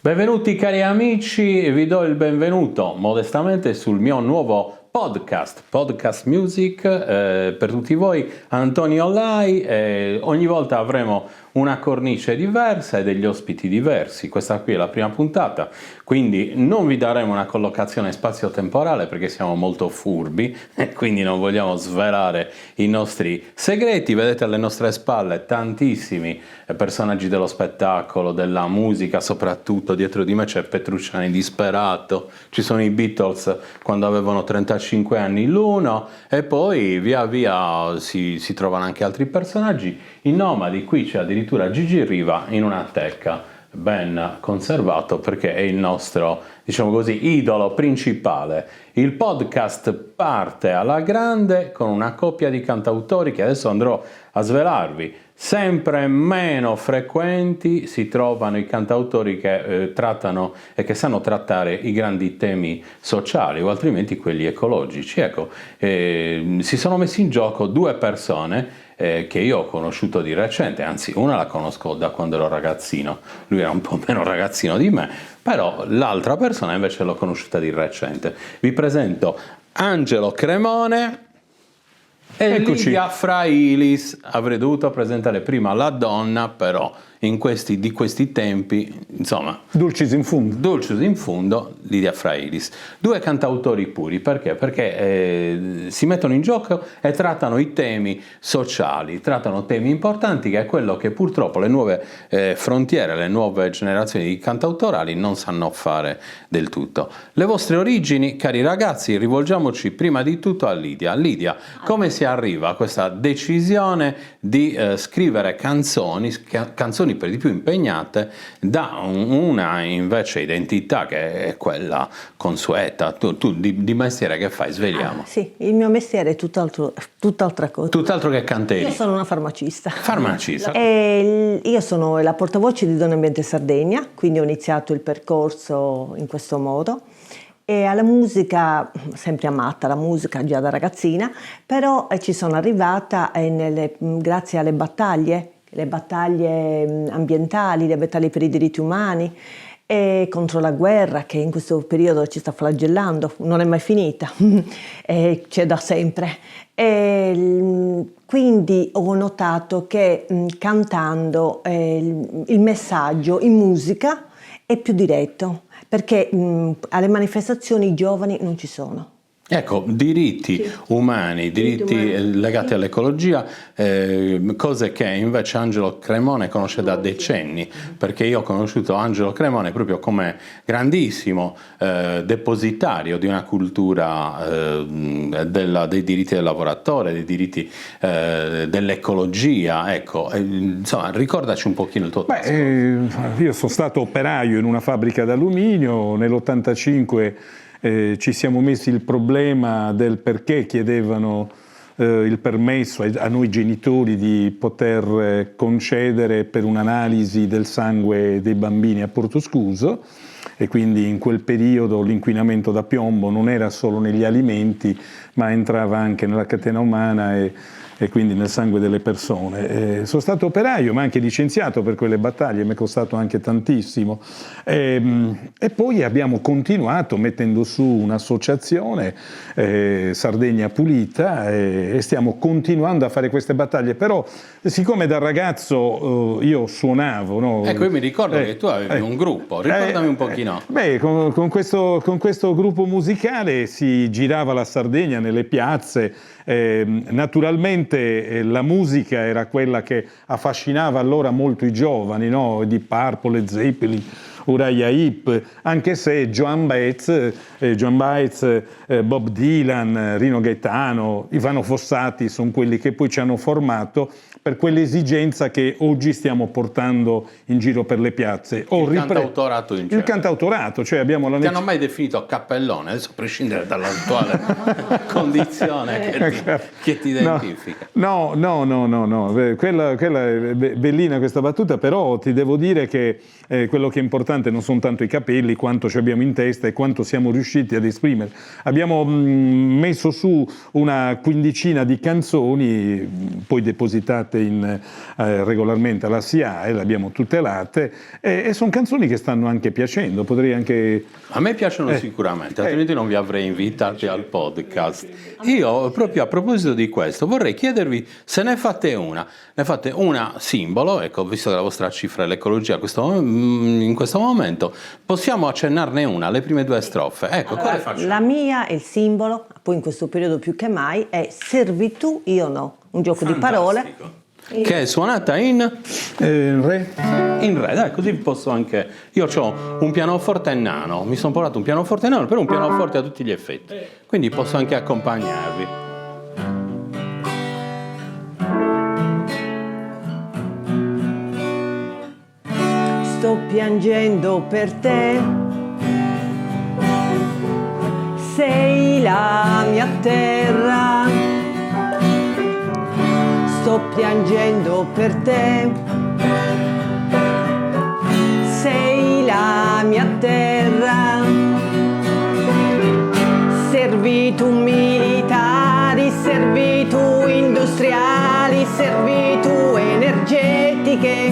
Benvenuti cari amici, vi do il benvenuto modestamente sul mio nuovo Podcast Music per tutti voi, Antonio Lai. Ogni volta avremo una cornice diversa e degli ospiti diversi. Questa qui è la prima puntata, quindi non vi daremo una collocazione spazio-temporale perché siamo molto furbi e quindi non vogliamo svelare i nostri segreti. Vedete alle nostre spalle tantissimi personaggi dello spettacolo, della musica, soprattutto dietro di me c'è Petrucciani disperato, ci sono i Beatles quando avevano 35 anni l'uno e poi via via si trovano anche altri personaggi. I nomadi, qui c'è addirittura Gigi Riva in una teca ben conservato perché è il nostro, diciamo così, idolo principale. Il podcast parte alla grande con una coppia di cantautori che adesso andrò a svelarvi. Sempre meno frequenti si trovano i cantautori che trattano e che sanno trattare i grandi temi sociali o altrimenti quelli ecologici. Ecco, si sono messi in gioco due persone che io ho conosciuto di recente, anzi una la conosco da quando ero ragazzino, lui era un po' meno ragazzino di me, però l'altra persona invece l'ho conosciuta di recente. Vi presento Angelo Cremone e Eccoci. Lidia Frailis. Avrei dovuto presentare prima la donna, però di questi tempi, insomma, Dulcis in fundo, Lidia Frailis. Due cantautori puri, perché? Perché si mettono in gioco e trattano i temi sociali, trattano temi importanti, che è quello che purtroppo le nuove frontiere, le nuove generazioni di cantautorali non sanno fare del tutto. Le vostre origini, cari ragazzi, rivolgiamoci prima di tutto a Lidia. Lidia, come si arriva a questa decisione di scrivere canzoni per di più impegnate da una invece identità che è quella consueta? Tu di mestiere che fai? Svegliamo. Sì, il mio mestiere è tutt'altra cosa. Tutt'altro che cantieri. Io sono una farmacista. Farmacista. E io sono la portavoce di Donna Ambiente Sardegna, quindi ho iniziato il percorso in questo modo. E alla musica, sempre amata la musica già da ragazzina, però ci sono arrivata grazie alle battaglie ambientali, le battaglie per i diritti umani e contro la guerra che in questo periodo ci sta flagellando, non è mai finita, c'è da sempre. E quindi ho notato che cantando il messaggio in musica è più diretto, perché alle manifestazioni i giovani non ci sono. Ecco, diritti umani, diritti legati all'ecologia, cose che invece Angelo Cremone conosce da decenni, perché io ho conosciuto Angelo Cremone proprio come grandissimo depositario di una cultura dei diritti del lavoratore, dei diritti dell'ecologia. Ecco, insomma, ricordaci un pochino il tuo trascorso. Io sono stato operaio in una fabbrica d'alluminio, nell'85 ci siamo messi il problema del perché chiedevano il permesso a noi genitori di poter concedere per un'analisi del sangue dei bambini a Portoscuso, e quindi in quel periodo l'inquinamento da piombo non era solo negli alimenti ma entrava anche nella catena umana e quindi nel sangue delle persone. Sono stato operaio ma anche licenziato per quelle battaglie, mi è costato anche tantissimo. E poi abbiamo continuato mettendo su un'associazione, Sardegna Pulita, e stiamo continuando a fare queste battaglie. Però siccome da ragazzo io suonavo... No? Ecco, io mi ricordo che tu avevi un gruppo, ricordami un pochino. Con questo gruppo musicale si girava la Sardegna nelle piazze. Naturalmente la musica era quella che affascinava allora molto i giovani, no? Di Purple, Led Zeppelin, Uriah Heep, anche se Joan Baez, Bob Dylan, Rino Gaetano, Ivano Fossati sono quelli che poi ci hanno formato per quell'esigenza che oggi stiamo portando in giro per le piazze. Cantautorato in genere. Il cantautorato, cioè abbiamo la Ti hanno mai definito cappellone, adesso a prescindere dall'attuale condizione che ti identifica? No, quella è bellina questa battuta, però ti devo dire che quello che è importante l'importante non sono tanto i capelli quanto ci abbiamo in testa e quanto siamo riusciti ad esprimere. Abbiamo messo su una quindicina di canzoni, poi depositate regolarmente alla SIAE, le abbiamo tutelate e sono canzoni che stanno anche piacendo. Potrei anche... A me piacciono sicuramente, altrimenti non vi avrei invitati al podcast. Io, proprio a proposito di questo, vorrei chiedervi se ne fate una simbolo, ecco, visto che la vostra cifra è l'ecologia in questo momento, possiamo accennarne una, le prime 2 strofe. Ecco, quale facciamo? La mia è il simbolo, poi in questo periodo più che mai, è servitù, io no, un gioco di parole. Che è suonata in Re? In re, dai, così posso anche... Io ho un pianoforte nano, mi sono portato un pianoforte nano, però un pianoforte a tutti gli effetti, quindi posso anche accompagnarvi. Sto piangendo per te, sei la mia terra. Sto piangendo per te, sei la mia terra. Servitù militari, servitù industriali, servitù energetiche.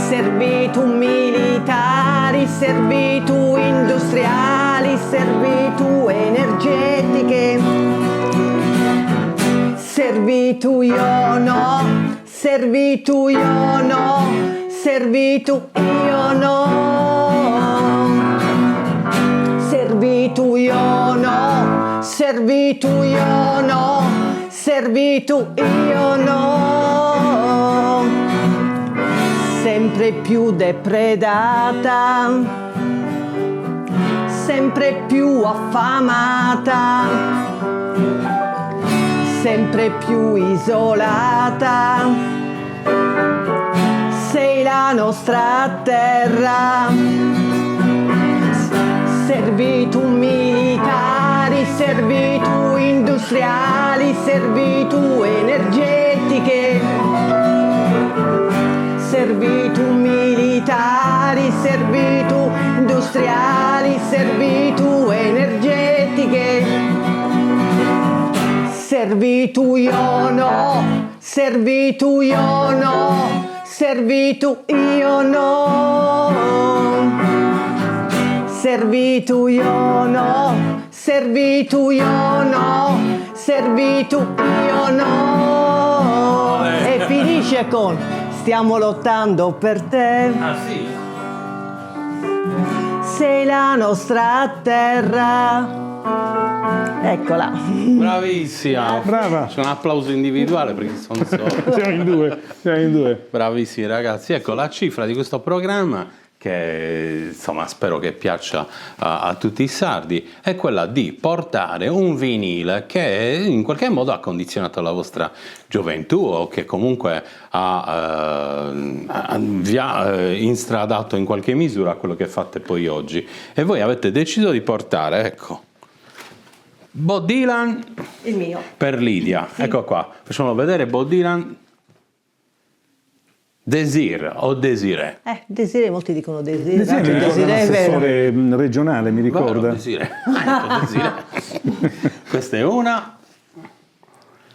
Servitù militari, servitù industriali, servitù energetiche. Servitù io no, servitù io no, servitù io no. Servitù io no, servitù io no, servitù io no. Sempre più depredata, sempre più affamata, sempre più isolata, sei la nostra terra. Servitù militari, servitù industriali, servitù energetiche. Servitù militari, servitù industriali, servitù energetiche. Servitù io no, servitù io no, servitù io no. Servitù io no, servitù io no, servitù io no. E finisce con stiamo lottando per te. Ah sì? Sei la nostra terra. Eccola. Bravissima. Brava. C'è un applauso individuale perché sono solo. Siamo in due. Bravissimi ragazzi. Ecco, la cifra di questo programma, che insomma spero che piaccia a tutti i sardi, è quella di portare un vinile che in qualche modo ha condizionato la vostra gioventù o che comunque vi ha instradato in qualche misura a quello che fate poi oggi, e voi avete deciso di portare, ecco, Bob Dylan, Il mio. per Lidia. Sì. Ecco qua, facciamolo vedere. Bob Dylan, Désir o Désiré? Desiré, molti dicono Desiré. Desiré, Desiré è vero. assessore regionale, mi ricorda. Vero, Désiré. Ecco, Désiré. Questa è una.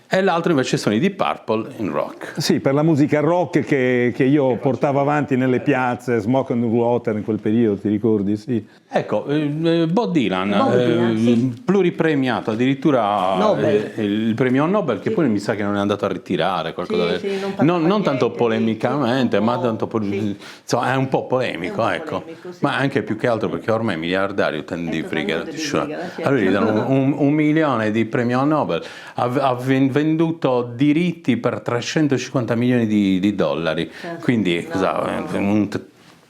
E l'altro invece sono i Deep Purple in rock. Sì, per la musica rock che io portavo avanti nelle piazze, Smoke and Water in quel periodo, ti ricordi? Sì. Ecco, Bob Dylan, sì. pluripremiato, addirittura Nobel. il premio Nobel, che poi mi sa che non è andato a ritirare, qualcosa Sì, non tanto niente, polemicamente, sì, ma tanto insomma, è un po' polemico, ecco. polemico, sì. Ma anche più che altro perché ormai miliardari utenti di frighe, certo. allora gli danno un milione di premio Nobel, ha venduto diritti per 350 milioni di dollari, quindi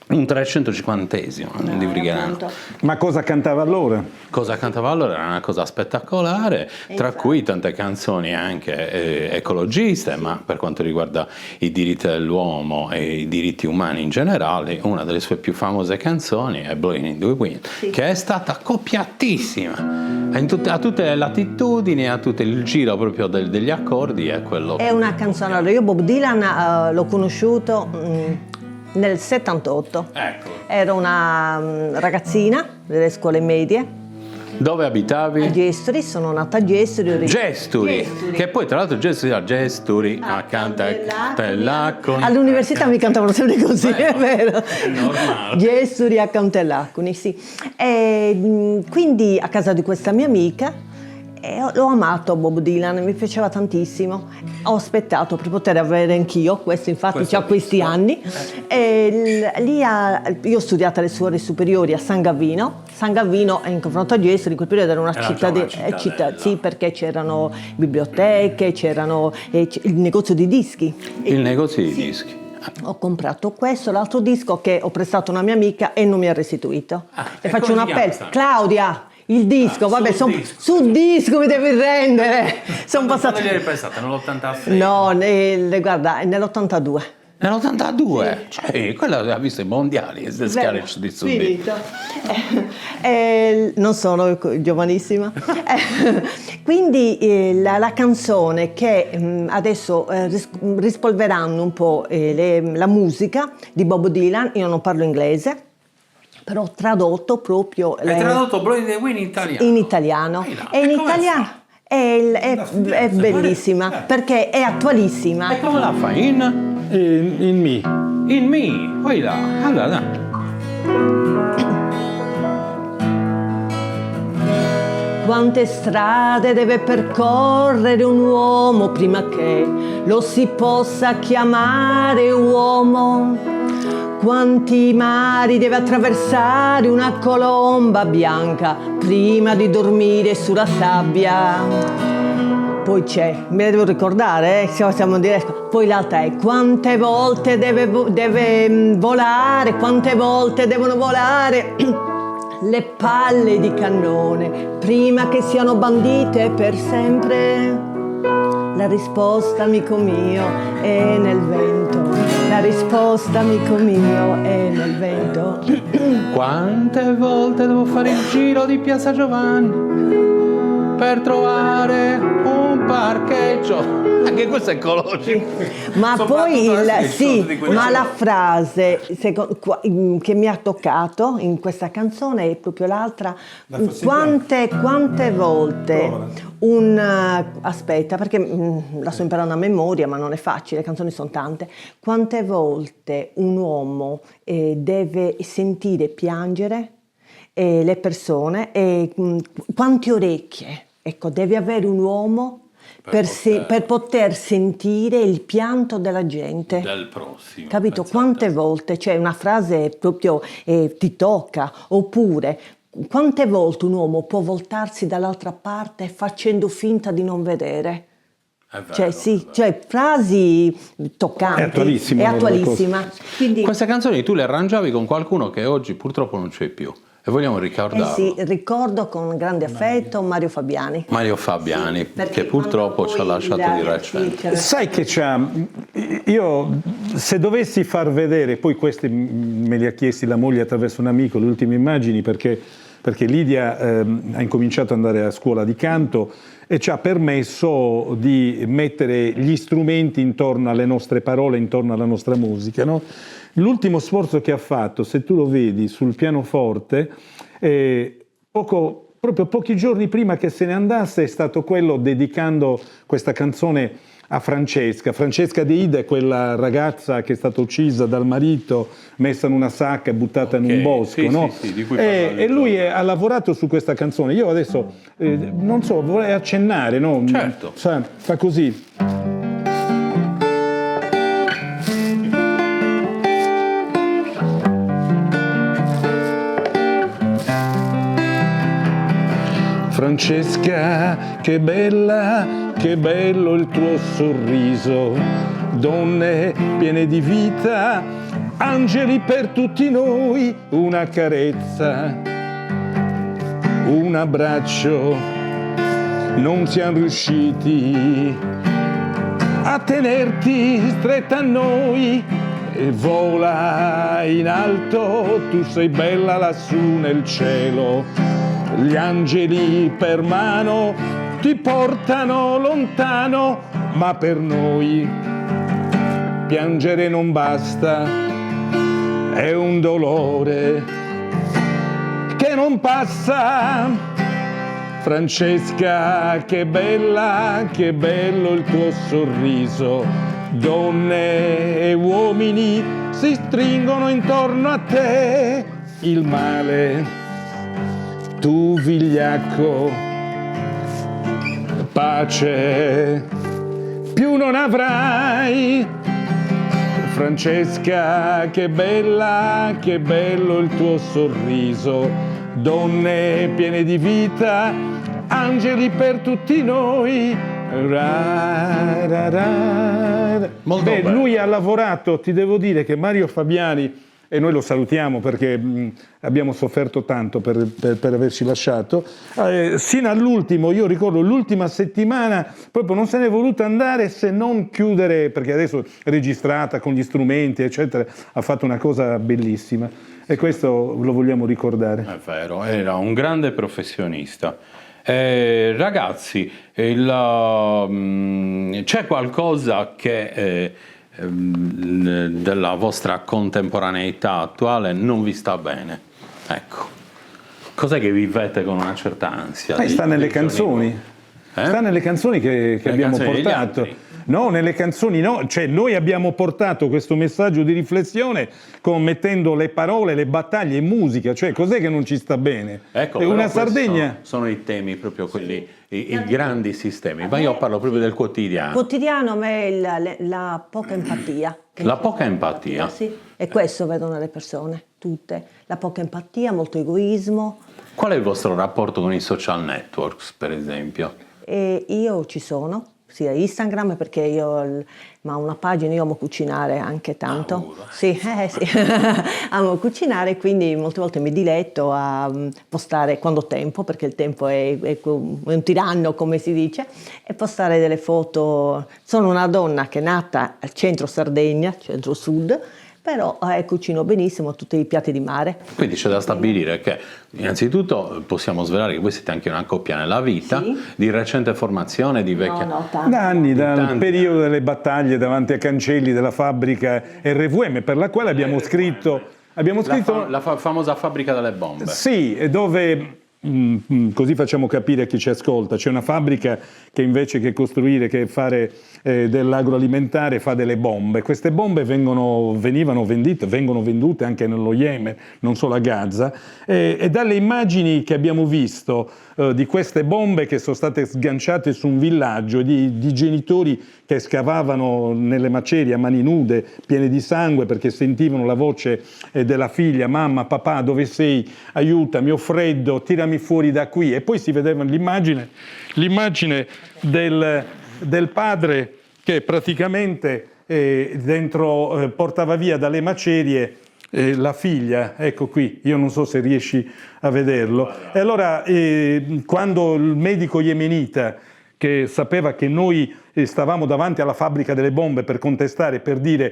un 350esimo di Brigherano. Ma cosa cantava allora? Cosa cantava allora? Era una cosa spettacolare, tra cui tante canzoni anche ecologiste, ma per quanto riguarda i diritti dell'uomo e i diritti umani in generale, una delle sue più famose canzoni è Blowing in the Wind, che è stata copiatissima a tutte le latitudini, a tutto il giro proprio degli accordi. È quello. È una canzone. Allora, io Bob Dylan l'ho conosciuto nel 78. Ecco. Ero una ragazzina delle scuole medie Dove abitavi? a Gesturi, sono nata a Gesturi. Gesturi, che poi tra l'altro Gesturi accanto a Cantellacuni. All'università mi cantavano sempre così, è vero. È normale. Gesturi a Cantellacuni, sì. E, quindi a casa di questa mia amica l'ho amato Bob Dylan, mi piaceva tantissimo. Ho aspettato per poter avere anch'io, questo infatti Questo ha questi disco. anni. E io ho studiato alle suore superiori a San Gavino. San Gavino in confronto a Gesturi in quel periodo era una Era città, già una cittadella. sì, perché c'erano biblioteche, c'erano il negozio di dischi. Il negozio di dischi. Ho comprato questo, l'altro disco che ho prestato a una mia amica e non mi ha restituito. e E faccio come un si chiama appello. questa? Claudia, il disco, vabbè, sul disco. sul disco mi devi rendere. Sono Quando passati. gliel'hai prestata? Nell'86? No, guarda, nell'82. Nell'82? Cioè, quella ha visto i mondiali, e si scarica di su. Finito. Non sono giovanissima. Quindi la canzone che adesso rispolverando un po' la musica di Bob Dylan, io non parlo inglese, però ho tradotto proprio Hai tradotto Blowing the Wind in italiano? in italiano. E in come italiano fa? è bellissima perché è attualissima. E come la fai? In me. In me? Poi là. Allora, dai. Quante strade deve percorrere un uomo prima che lo si possa chiamare uomo? Quanti mari deve attraversare una colomba bianca prima di dormire sulla sabbia? Poi c'è, me ne devo ricordare, siamo in diretta. Poi l'altra è quante volte deve volare, quante volte devono volare le palle di cannone prima che siano bandite per sempre. La risposta, amico mio, è nel vento. La risposta, amico mio, è nel vento. Quante volte devo fare il giro di Piazza Giovanni per trovare un parcheggio? Anche questo è ecologico. Ma Sono poi fatto trasmesso sì, di quelli ma che- la frase che mi ha toccato in questa canzone è proprio l'altra. Quante volte aspetta, perché la sto imparando a memoria, ma non è facile, le canzoni sono tante. Quante volte un uomo deve sentire piangere le persone e quante orecchie, ecco, deve avere un uomo per poter sentire il pianto della gente. Del prossimo. Capito? pensate. Quante volte c'è una frase proprio ti tocca, oppure quante volte un uomo può voltarsi dall'altra parte facendo finta di non vedere? È vero, Cioè, è sì, vero. cioè frasi toccanti. È attualissima È come attualissima. Quindi, Queste canzoni tu le arrangiavi con qualcuno che oggi purtroppo non c'è più e vogliamo ricordarlo. sì, ricordo con grande affetto Mario Fabiani. Mario Fabiani, Perché che purtroppo quando ci ha poi lasciato di recente. Sai che io se dovessi far vedere, poi questi me li ha chiesti la moglie attraverso un amico, le ultime immagini, perché Lidia ha incominciato ad andare a scuola di canto e ci ha permesso di mettere gli strumenti intorno alle nostre parole, intorno alla nostra musica, no? L'ultimo sforzo che ha fatto, se tu lo vedi sul pianoforte, proprio pochi giorni prima che se ne andasse, è stato quello dedicando questa canzone a Francesca De Ida è quella ragazza che è stata uccisa dal marito, messa in una sacca e buttata in un bosco, sì, no? sì, di cui parlavi E lui già. ha lavorato su questa canzone. Io adesso non so, vorrei accennare, no? Certo. Fa così. Francesca, che bella, che bello il tuo sorriso, donne piene di vita, angeli per tutti noi, una carezza, un abbraccio, non siamo riusciti a tenerti stretta a noi e vola in alto, tu sei bella lassù nel cielo. Gli angeli per mano ti portano lontano, ma per noi piangere non basta, è un dolore che non passa. Francesca, che bella, che bello il tuo sorriso. Donne e uomini si stringono intorno a te. Il male, tu vigliacco, pace più non avrai. Francesca, che bella, che bello il tuo sorriso. Donne piene di vita, angeli per tutti noi. Molto Beh, bello. lui ha lavorato, ti devo dire che Mario Fabiani, e noi lo salutiamo perché abbiamo sofferto tanto per averci lasciato, sino all'ultimo, io ricordo l'ultima settimana, proprio non se n'è voluto andare se non chiudere, perché adesso è registrata con gli strumenti, eccetera, ha fatto una cosa bellissima e questo lo vogliamo ricordare. È vero, era un grande professionista. Ragazzi, c'è qualcosa che della vostra contemporaneità attuale non vi sta bene? Ecco, cos'è che vivete con una certa ansia? Sta nelle canzoni. Sta nelle canzoni che abbiamo canzoni degli portato. altri. No, nelle canzoni no, cioè noi abbiamo portato questo messaggio di riflessione mettendo le parole, le battaglie in musica, cioè cos'è che non ci sta bene? Ecco, È però una questi Sardegna. sono i temi proprio quelli, i grandi sistemi, ma io parlo proprio del quotidiano. Quotidiano a me è la poca empatia. La poca empatia. Sì, e questo vedono le persone, tutte. La poca empatia, molto egoismo. Qual è il vostro rapporto con i social networks, per esempio? E io ci sono, sia Instagram perché ma una pagina, io amo cucinare anche tanto. Sì, sì. Amo cucinare, quindi molte volte mi diletto a postare quando ho tempo, perché il tempo è un tiranno, come si dice, e postare delle foto. Sono una donna che è nata al centro Sardegna, centro-sud, però cucino benissimo tutti i piatti di mare. Quindi c'è da stabilire che innanzitutto possiamo svelare che voi siete anche una coppia nella vita, Sì. di recente formazione, di vecchia... No, tanto. Da anni, dal Tanti. periodo delle battaglie davanti ai cancelli della fabbrica RVM, per la quale abbiamo scritto... La famosa fabbrica delle bombe. Sì, dove, così facciamo capire a chi ci ascolta, c'è una fabbrica che invece che costruire, che fare dell'agroalimentare, fa delle bombe. Queste bombe vengono vendute anche nello Yemen, non solo a Gaza, e dalle immagini che abbiamo visto di queste bombe che sono state sganciate su un villaggio, di genitori che scavavano nelle macerie a mani nude, piene di sangue, perché sentivano la voce della figlia: mamma, papà, dove sei? Aiutami, ho freddo, tirami fuori da qui. E poi si vedeva l'immagine del padre che praticamente portava via dalle macerie la figlia, ecco qui, io non so se riesci a vederlo. E allora quando il medico yemenita, che sapeva che noi stavamo davanti alla fabbrica delle bombe per contestare, per dire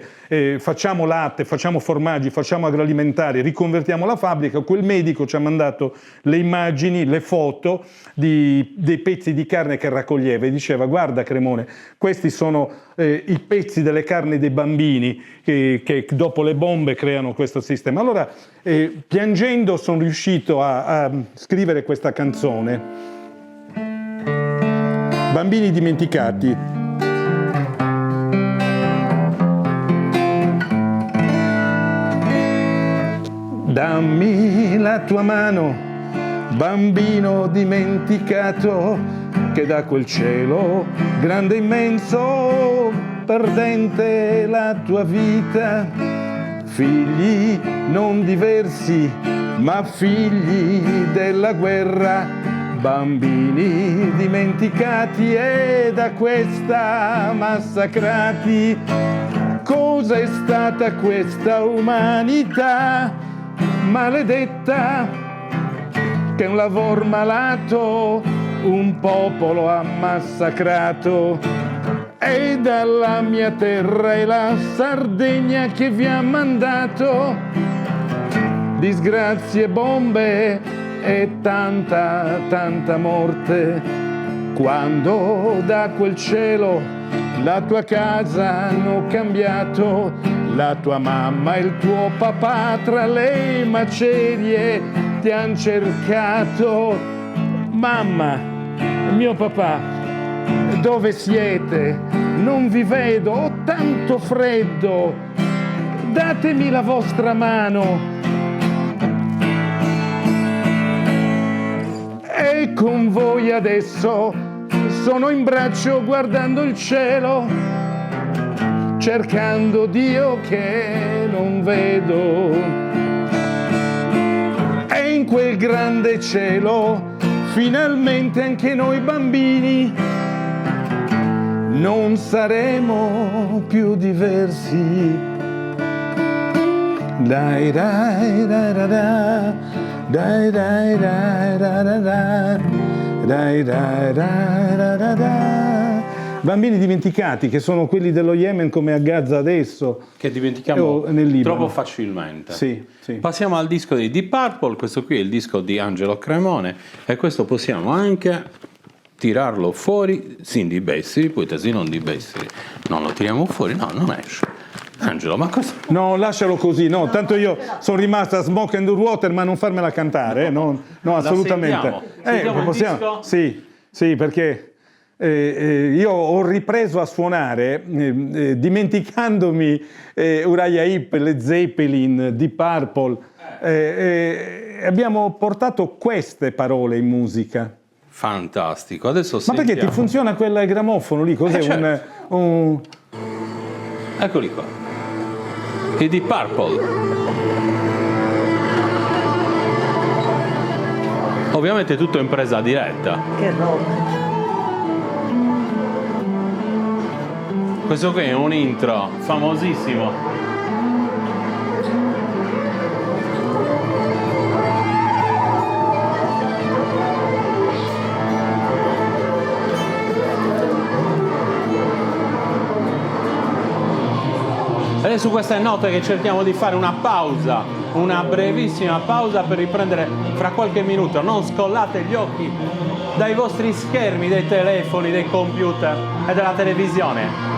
facciamo latte, facciamo formaggi, facciamo agroalimentare, riconvertiamo la fabbrica, quel medico ci ha mandato le immagini, le foto dei pezzi di carne che raccoglieva e diceva: guarda Cremone, questi sono i pezzi delle carni dei bambini che dopo le bombe creano questo sistema. Allora piangendo sono riuscito a scrivere questa canzone. Bambini dimenticati. Dammi la tua mano, bambino dimenticato, che da quel cielo grande e immenso, perdente la tua vita, figli non diversi, ma figli della guerra, bambini dimenticati e da questa massacrati. Cosa è stata questa umanità maledetta, che un lavoro malato un popolo ha massacrato? E dalla mia terra è la Sardegna che vi ha mandato disgrazie, bombe e tanta, tanta morte, quando da quel cielo la tua casa hanno cambiato, La tua mamma e il tuo papà tra le macerie ti han cercato. Mamma, mio papà, dove siete? Non vi vedo, ho tanto freddo. Datemi la vostra mano. E con voi adesso sono in braccio guardando il cielo, cercando Dio che non vedo. E in quel grande cielo finalmente anche noi bambini non saremo più diversi. Dai dai dai dai dai dai dai dai dai dai dai dai. Bambini dimenticati, che sono quelli dello Yemen come a Gaza adesso. Che dimentichiamo nel Libano. troppo facilmente. Sì, sì. Passiamo al disco di Deep Purple, questo qui è il disco di Angelo Cremone e questo possiamo anche tirarlo fuori, Cindy Bessiri, poi te non di Bessiri. Non lo tiriamo fuori, no, non esce. Angelo, ma cosa? No, lascialo così, no, tanto io sono rimasta Smoke and Water, ma non farmela cantare, no, assolutamente. Sentiamo il disco? Sì, perché io ho ripreso a suonare dimenticandomi Uriah Heep, Led Zeppelin, Deep Purple, abbiamo portato queste parole in musica. Fantastico, adesso Ma sentiamo. perché ti funziona quel grammofono lì? Cos'è? Certo. Eccoli qua, i Deep Purple. Ovviamente tutto in presa diretta. Che roba. Questo qui è un intro famosissimo. Ed è su queste note che cerchiamo di fare una pausa, una brevissima pausa per riprendere fra qualche minuto. Non scollate gli occhi dai vostri schermi, dei telefoni, dei computer e della televisione.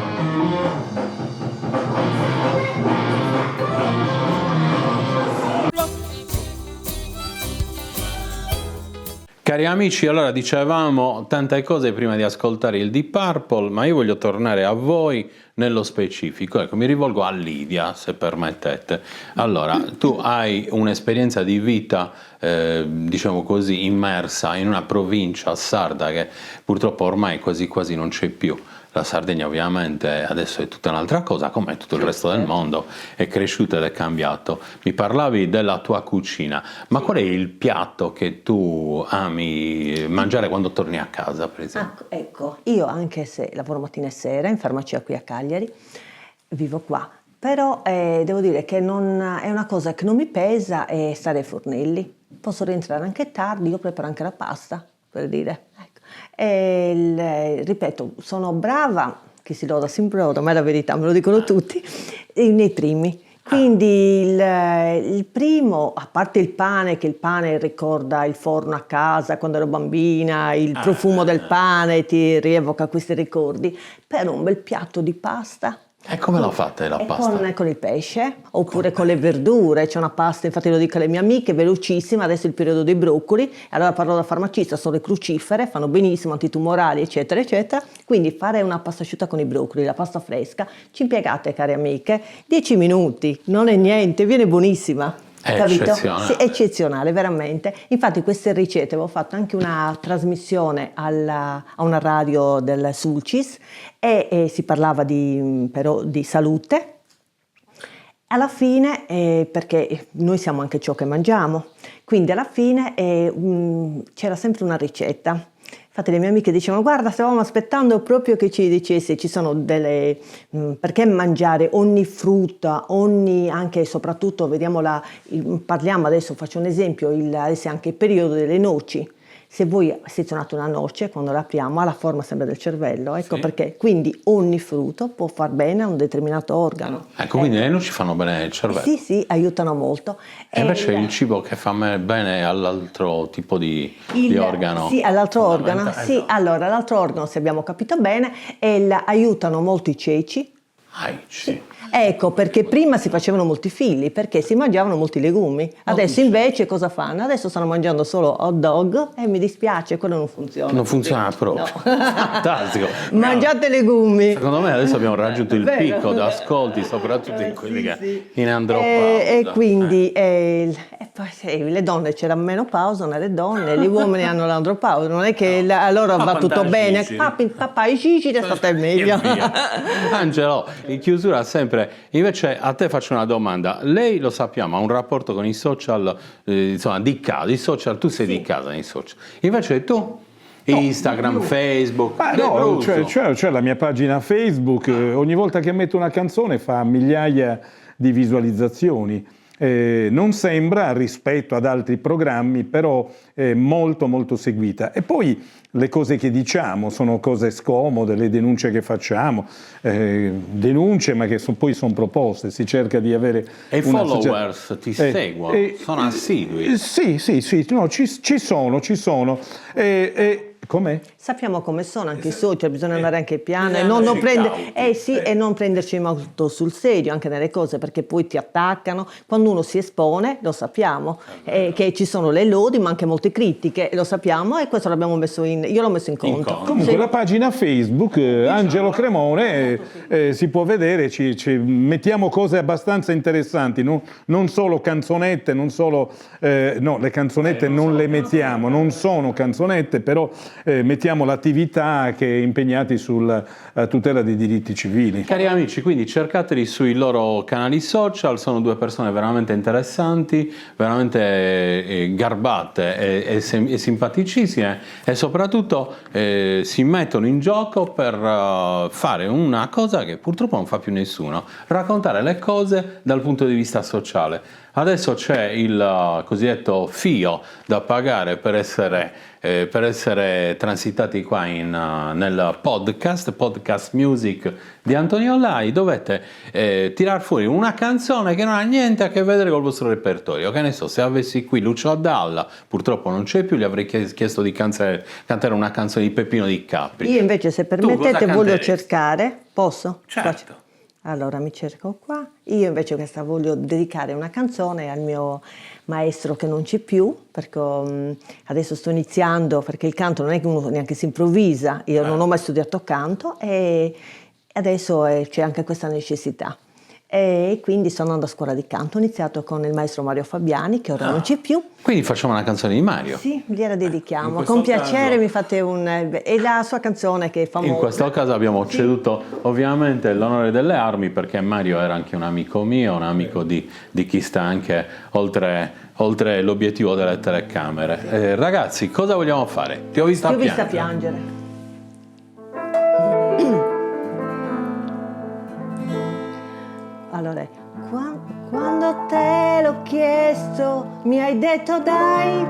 Cari amici, allora dicevamo tante cose prima di ascoltare il Deep Purple, ma io voglio tornare a voi nello specifico. Ecco, mi rivolgo a Lidia, se permettete. Allora, tu hai un'esperienza di vita, diciamo così, immersa in una provincia sarda che purtroppo ormai quasi quasi non c'è più. La Sardegna ovviamente adesso è tutta un'altra cosa, come tutto il resto del mondo, è cresciuto ed è cambiato. Mi parlavi della tua cucina, ma qual è il piatto che tu ami mangiare quando torni a casa, per esempio? Ecco, io anche se lavoro mattina e sera in farmacia qui a Cagliari, vivo qua, però devo dire che non, è una cosa che non mi pesa è stare ai fornelli. Posso rientrare anche tardi, io preparo anche la pasta, per dire. Ripeto, sono brava, chi si loda si imbroda, ma è la verità, me lo dicono tutti, nei primi. Quindi il primo, a parte il pane, che il pane ricorda il forno a casa quando ero bambina, il profumo del pane ti rievoca questi ricordi, però un bel piatto di pasta. E come la fate la pasta? Con il pesce, oppure con le verdure. C'è una pasta, infatti lo dico alle mie amiche, velocissima, adesso è il periodo dei broccoli, allora parlo da farmacista, sono le crucifere, fanno benissimo, antitumorali, eccetera, eccetera. Quindi fare una pasta asciutta con i broccoli, la pasta fresca, ci impiegate, cari amiche, 10 minuti, non è niente, viene buonissima. È capito? eccezionale. Sì, è eccezionale, veramente. Infatti queste ricette, avevo fatto anche una trasmissione a una radio del Sulcis e si parlava però di salute. Alla fine, perché noi siamo anche ciò che mangiamo, quindi alla fine c'era sempre una ricetta. Infatti le mie amiche dicevano: guarda, stavamo aspettando proprio che ci dicessi, ci sono perché mangiare ogni frutta, anche e soprattutto, parliamo adesso, faccio un esempio, adesso è anche il periodo delle noci. Se voi sezionate una noce, quando la apriamo ha la forma sempre del cervello, ecco sì. Perché quindi ogni frutto può far bene a un determinato organo. Ecco, quindi le noci fanno bene al cervello. Sì, aiutano molto. E invece il cibo che fa bene all'altro tipo di organo? Sì, all'altro organo. Sì, allora l'altro organo, se abbiamo capito bene, aiutano molto i ceci. Sì. Ecco, perché prima si facevano molti figli, perché si mangiavano molti legumi. Adesso invece cosa fanno? Adesso stanno mangiando solo hot dog e mi dispiace, quello non funziona. Non funziona proprio. No. Fantastico. Mangiate legumi. Secondo me adesso abbiamo raggiunto il Vero. picco di ascolti, soprattutto in quelli Sì, che sì. in andropausa. E quindi e poi le donne c'era menopausa nelle donne, gli uomini hanno l'andropausa, non è che allora va tutto bene. Papà i Cicili è stato meglio. Angelo, in chiusura sempre, invece a te faccio una domanda. Lei, lo sappiamo, ha un rapporto con i social, insomma, di casa, i social, tu sei di casa nei social. Invece tu? Instagram, Facebook, no, c'è la mia pagina Facebook, ogni volta che metto una canzone fa migliaia di visualizzazioni. Non sembra rispetto ad altri programmi, però è molto molto seguita. E poi le cose che diciamo sono cose scomode, le denunce che facciamo, denunce ma che poi sono proposte, si cerca di avere... E i followers ti seguono, sono assidui? Sì, no, ci sono. Com'è? Sappiamo come sono anche i social, bisogna andare anche piano e Bisogna non, andarci e non prenderci molto sul serio anche nelle cose, perché poi ti attaccano. Quando uno si espone, lo sappiamo, che ci sono le lodi ma anche molte critiche, lo sappiamo, e questo l'abbiamo messo io l'ho messo in conto. Comunque la pagina Facebook Angelo Cremone si può vedere, mettiamo cose abbastanza interessanti, non solo canzonette, non solo no, le canzonette non le mettiamo, non sono canzonette, però mettiamo l'attività che è impegnati sulla tutela dei diritti civili. Cari amici, quindi cercateli sui loro canali social, sono due persone veramente interessanti, veramente garbate e simpaticissime, e soprattutto si mettono in gioco per fare una cosa che purtroppo non fa più nessuno: raccontare le cose dal punto di vista sociale. Adesso c'è il cosiddetto fio da pagare per essere transitati qua nel podcast music di Antonio Lai. Dovete tirar fuori una canzone che non ha niente a che vedere col vostro repertorio. Che ne so, se avessi qui Lucio Dalla, purtroppo non c'è più, gli avrei chiesto di cantare una canzone di Peppino Di Capri. Io invece, se permettete, voglio cercare, posso? Certo. Allora mi cerco qua. Io invece questa voglio dedicare una canzone al mio maestro che non c'è più, perché adesso sto iniziando, perché il canto non è che uno neanche si improvvisa, io non ho mai studiato canto e adesso c'è anche questa necessità. E quindi sto andando a scuola di canto, ho iniziato con il maestro Mario Fabiani, che ora non c'è più. Quindi facciamo una canzone di Mario. Sì, gliela dedichiamo, In con questo piacere caso, mi fate è la sua canzone che è famosa. in questo caso abbiamo ceduto ovviamente l'onore delle armi, perché Mario era anche un amico mio, un amico di chi sta anche oltre l'obiettivo delle telecamere. Ragazzi, cosa vogliamo fare? Ti ho vista piangere. Allora, quando te l'ho chiesto mi hai detto dai,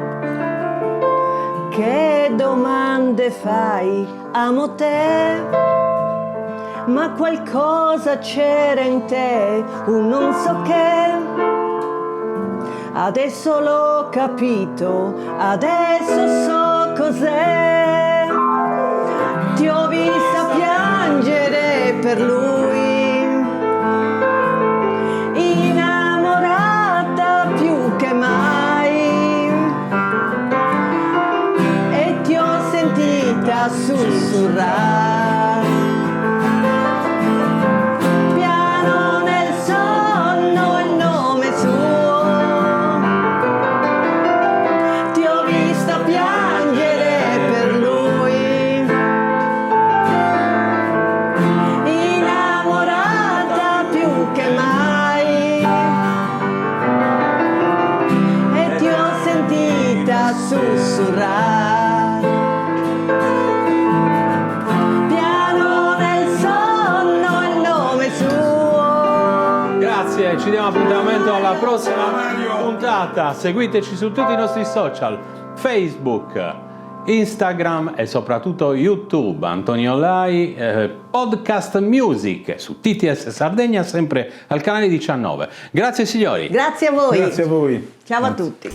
che domande fai, amo te, ma qualcosa c'era in te, un non so che, adesso l'ho capito, adesso so cos'è, ti ho vista piangere per lui, sussurrare piano nel sonno il nome suo, ti ho vista piangere per lui, innamorata più che mai, e ti ho sentita sussurrare ci diamo appuntamento alla prossima puntata. Seguiteci su tutti i nostri social, Facebook, Instagram e soprattutto YouTube, Antonio Lai, Podcast Music su TTS Sardegna, sempre al canale 19. Grazie signori. Grazie a voi. Grazie a voi. Ciao a tutti.